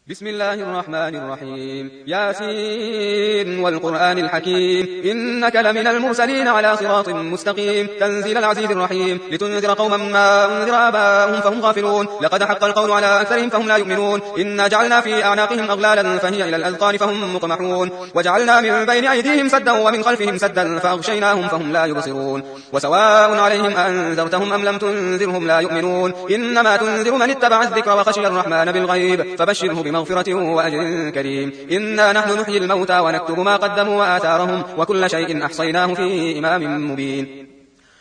بسم الله الرحمن الرحيم ياسين والقرآن الحكيم إنك لمن المرسلين على صراط مستقيم تنزيل العزيز الرحيم لتنذر قوما ما أنذر آباءهم فهم غافلون لقد حق القول على أكثرهم فهم لا يؤمنون إنا جعلنا في أعناقهم أغلالا فهي إلى الأذقان فهم مقمحون وجعلنا من بين أيديهم سدا ومن خلفهم سدا فأغشيناهم فهم لا يبصرون وسواء عليهم أنذرتهم أم لم تنذرهم لا يؤمنون إنما تنذر من اتبع الذكر وخشي الرحمن بالغيب فبشره بمغفرة وأجر كريم إنا نحن نحيي الموتى ونكتب ما قدموا وآثارهم وكل شيء أحصيناه في إمام مبين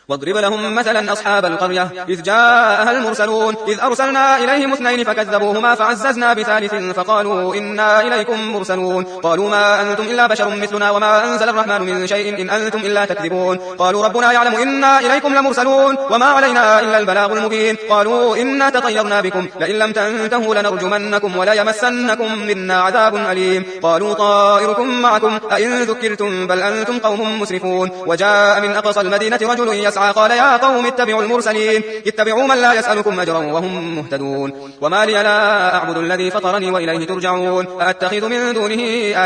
واضرب لهم مثلا أصحاب القرية إذ جاءها المرسلون إذ أرسلنا إليهم اثنين فكذبوهما فعززنا بثالث فقالوا إنا إليكم مرسلون قالوا ما أنتم إلا بشر مثلنا وما أنزل الرحمن من شيء إن أنتم إلا تكذبون قالوا ربنا يعلم إنا إليكم لمرسلون وما علينا إلا البلاغ المبين قالوا إنا تطيرنا بكم لئن لم تنتهوا لنرجمنكم ولا يمسنكم منا عذاب أليم قالوا طائركم معكم أئن ذكرتم بل أنتم قوم مسرفون وجاء من أقصى المدينة رجل قال يا قوم اتبعوا المرسلين اتبعوا من لا يسألكم أجرا وهم مهتدون وما لي لا أعبد الذي فطرني وإليه ترجعون أأتخذ من دونه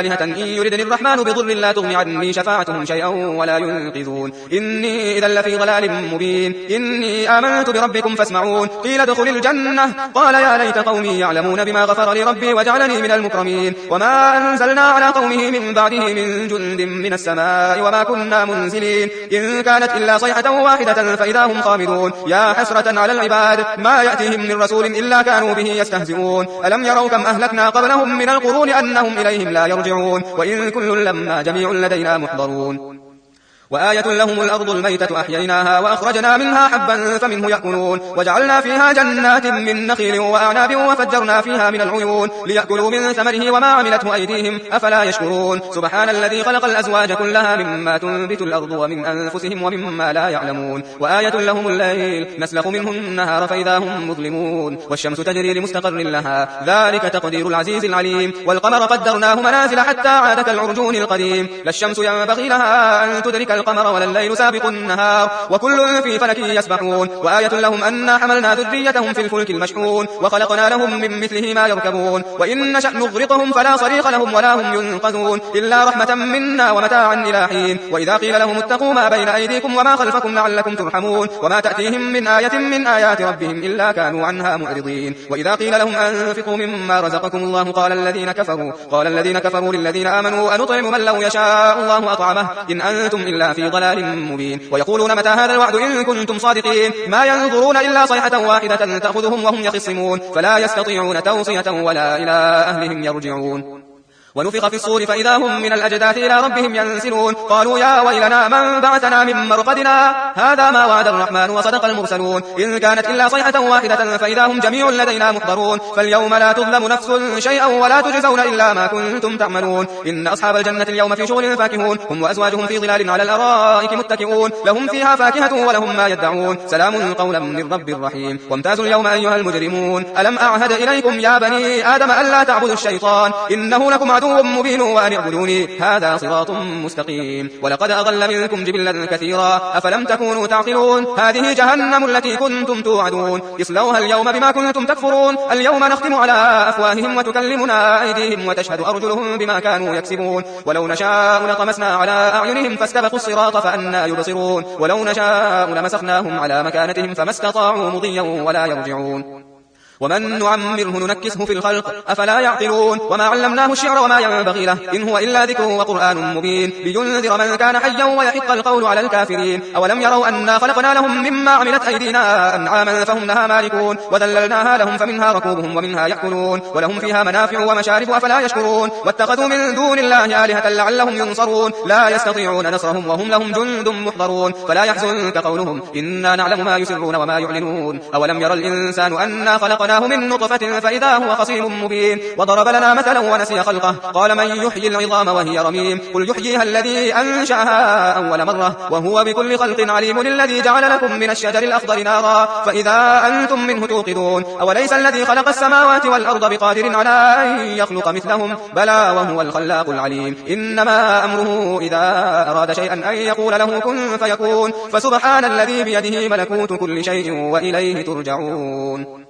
آلهة إن يردني الرحمن بضر لا تغني عني شفاعتهم شيئا ولا ينقذون إني إذا لفي ضلال مبين إني آمنت بربكم فاسمعون قيل ادخل الجنة قال يا ليت قومي يعلمون بما غفر لي ربي وجعلني من المكرمين وما أنزلنا على قومه من بعده من جند من السماء وما كنا منزلين إن كانت إلا صيحة واحدة فإذا هم خامدون يا حسرة على العباد ما يأتيهم من رسول إلا كانوا به يستهزئون ألم يروا كم أهلكنا قبلهم من القرون أنهم إليهم لا يرجعون وإن كل لما جميع لدينا محضرون وآية لهم الأرض الميتة أحييناها وأخرجنا منها حبا فمنه يأكلون وجعلنا فيها جنات من نخيل وأعناب وفجرنا فيها من العيون ليأكلوا من ثمره وما عملته أيديهم أفلا يشكرون سبحان الذي خلق الأزواج كلها مما تنبت الأرض ومن أنفسهم ومما لا يعلمون وآية لهم الليل نسلخ منه النهار فإذا هم مظلمون والشمس تجري لمستقر لها ذلك تقدير العزيز العليم والقمر قدرناه منازل حتى عاد كالعرجون القديم لا الشمس ينبغي لها أن تدرك القمر ولا الليل سابق النهار وكل في فلك يسبحون وآية لهم أنا حملنا ذريتهم في الفلك المشحون وخلقنا لهم من مثله ما يركبون وإن نشأ نغرقهم فلا صريخ لهم ولا هم ينقذون إلا رحمة منا ومتاعا إلى حين وإذا قيل لهم اتقوا ما بين أيديكم وما خلفكم لعلكم ترحمون وما تأتيهم من آية من آيات ربهم إلا كانوا عنها معرضين وإذا قيل لهم أنفقوا مما رزقكم الله قال الذين كفروا للذين آمنوا أنطعم من لو يشاء الله أطعمه إن أنتم إلا في ضلال مبين ويقولون متى هذا الوعد إن كنتم صادقين ما ينظرون إلا صيحة واحدة تأخذهم وهم يخصمون فلا يستطيعون توصية ولا إلى أهلهم يرجعون ونفخ في الصور فإذا هم من الأجداث إلى ربهم ينسلون قالوا يا ويلنا من بعثنا من مرقدنا هذا ما وعد الرحمن وصدق المرسلون إن كانت إلا صيحة واحدة فإذا هم جميع لدينا محضرون فاليوم لا تظلم نفس شيئا ولا تجزون إلا ما كنتم تعملون إن أصحاب الجنة اليوم في شغل فاكهون هم وأزواجهم في ظلال على الأرائك متكئون لهم فيها فاكهة ولهم ما يدعون سلام قولا من رب رحيم وامتازوا اليوم أيها المجرمون ألم أعهد إليكم يا بني آدم ألا تعبدوا الشيطان إنه لكم عدو مبين وأن اعبدوني هذا صراط مستقيم ولقد أضل منكم جبلا كثيرا أفلم تكونوا تعقلون هذه جهنم التي كنتم توعدون اصلوها اليوم بما كنتم تكفرون اليوم نختم على أفواههم وتكلمنا أيديهم وتشهد أرجلهم بما كانوا يكسبون ولو نشاء لطمسنا على أعينهم فاستبقوا الصراط فأنا يبصرون ولو نشاء لمسخناهم على مكانتهم فما استطاعوا مضيا ولا يرجعون ومن نعمره ننكسه في الخلق أفلا يعقلون وما علمناه الشعر وما ينبغي له إن هو إلا ذكر وقرآن مبين لينذر من كان حيا ويحق القول على الكافرين أولم يروا أنا خلقنا لهم مما عملت أيدينا أنعاما فهم لها مالكون وذللناها لهم فمنها ركوبهم ومنها يأكلون ولهم فيها منافع ومشارب أفلا يشكرون واتخذوا من دون الله آلهة لعلهم ينصرون لا يستطيعون نصرهم وهم لهم جند محضرون فلا يحزنك قولهم إنا نعلم ما يسرون وما يعلنون أولم يرى الإنسان أنا خلقناه من نطفة فإذا هو خصيم مبين وضرب لنا مثلا ونسي خلقه قال من يحيي العظام وهي رميم قل يحييها الذي أنشأها أول مرة وهو بكل خلق عليم الذي جعل لكم من الشجر الأخضر نارا فإذا أنتم منه توقدون أوليس الذي خلق السماوات والأرض بقادر على أن يخلق مثلهم بلى وهو الخلاق العليم إنما أمره إذا أراد شيئا أن يقول له كن فيكون فسبحان الذي بيده ملكوت كل شيء وإليه ترجعون